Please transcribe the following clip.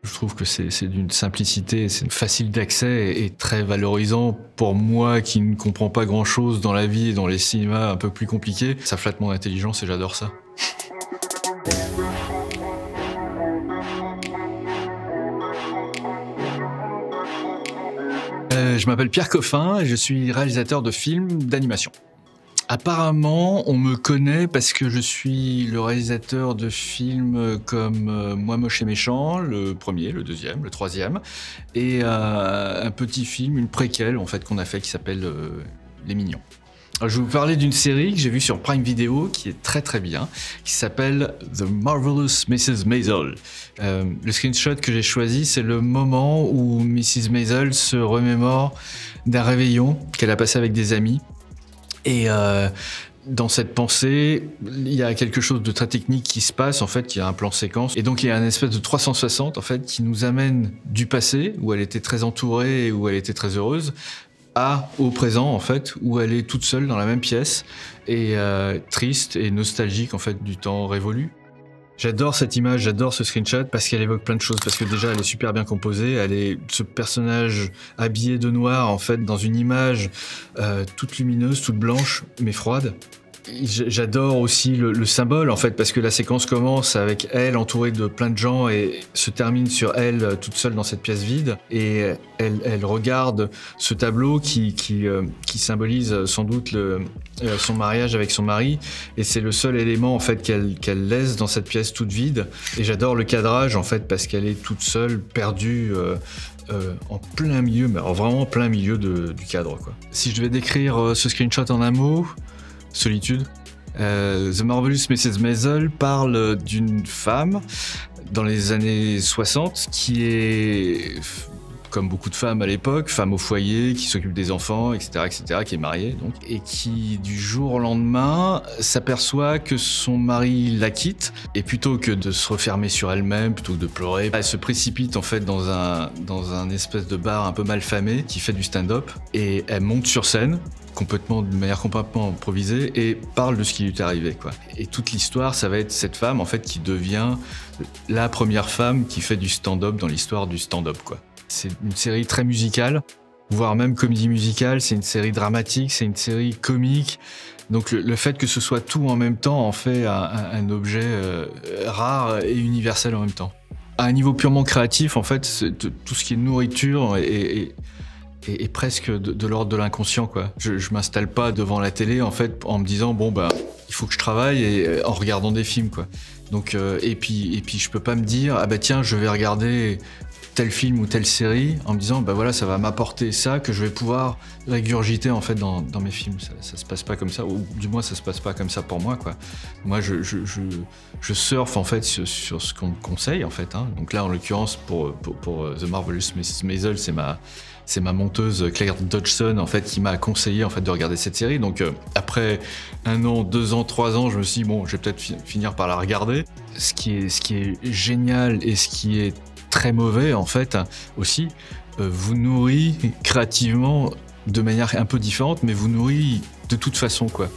Je trouve que c'est d'une simplicité, c'est facile d'accès et très valorisant pour moi qui ne comprends pas grand-chose dans la vie et dans les cinémas un peu plus compliqués. Ça flatte mon intelligence et j'adore ça. Je m'appelle Pierre Coffin et je suis réalisateur de films d'animation. Apparemment, on me connaît parce que je suis le réalisateur de films comme Moi moche et méchant, le premier, le deuxième, le troisième, et un petit film, une préquelle en fait qu'on a fait qui s'appelle Les Mignons. Alors, je vais vous parler d'une série que j'ai vue sur Prime Video qui est très très bien, qui s'appelle The Marvelous Mrs. Maisel. Le screenshot que j'ai choisi, c'est le moment où Mrs. Maisel se remémore d'un réveillon qu'elle a passé avec des amis. Et dans cette pensée, il y a quelque chose de très technique qui se passe, en fait, il y a un plan séquence. Et donc il y a un espèce de 360, en fait, qui nous amène du passé, où elle était très entourée et où elle était très heureuse, au présent, en fait, où elle est toute seule dans la même pièce, et triste et nostalgique, en fait, du temps révolu. J'adore cette image, j'adore ce screenshot parce qu'elle évoque plein de choses, parce que déjà elle est super bien composée, elle est ce personnage habillé de noir en fait dans une image toute lumineuse, toute blanche mais froide. J'adore aussi le symbole en fait parce que la séquence commence avec elle entourée de plein de gens et se termine sur elle toute seule dans cette pièce vide et elle regarde ce tableau qui symbolise sans doute son mariage avec son mari et c'est le seul élément en fait qu'elle laisse dans cette pièce toute vide et j'adore le cadrage en fait parce qu'elle est toute seule perdue en plein milieu, mais alors vraiment plein milieu du cadre quoi. Si je devais décrire ce screenshot en un mot, solitude. The Marvelous Mrs. Maisel parle d'une femme dans les années 60 qui est, comme beaucoup de femmes à l'époque, femme au foyer, qui s'occupe des enfants, etc., qui est mariée, donc, et qui, du jour au lendemain, s'aperçoit que son mari la quitte, et plutôt que de se refermer sur elle-même, plutôt que de pleurer, elle se précipite en fait dans un espèce de bar un peu malfamé qui fait du stand-up, et elle monte sur scène, de manière complètement improvisée et parle de ce qui lui est arrivé quoi. Et toute l'histoire ça va être cette femme en fait qui devient la première femme qui fait du stand-up dans l'histoire du stand-up quoi. C'est une série très musicale, voire même comédie musicale, c'est une série dramatique, c'est une série comique. Donc le fait que ce soit tout en même temps en fait un objet rare et universel en même temps. À un niveau purement créatif en fait, tout ce qui est nourriture et presque de l'ordre de l'inconscient quoi. Je m'installe pas devant la télé en fait en me disant bon bah il faut que je travaille et en regardant des films quoi. Donc et puis je peux pas me dire ah bah tiens je vais regarder tel film ou telle série en me disant bah voilà ça va m'apporter ça que je vais pouvoir régurgiter en fait dans mes films. Ça se passe pas comme ça ou du moins ça se passe pas comme ça pour moi quoi. Moi je surfe en fait sur ce qu'on me conseille en fait hein. Donc là en l'occurrence pour The Marvelous Mrs. Maisel c'est ma monteuse Claire Dodgson en fait qui m'a conseillé en fait de regarder cette série. Donc après 1 an, 2 ans, 3 ans, je me suis dit bon, je vais peut-être finir par la regarder. Ce qui est génial et ce qui est très mauvais en fait aussi, vous nourrit créativement de manière un peu différente, mais vous nourrit de toute façon quoi.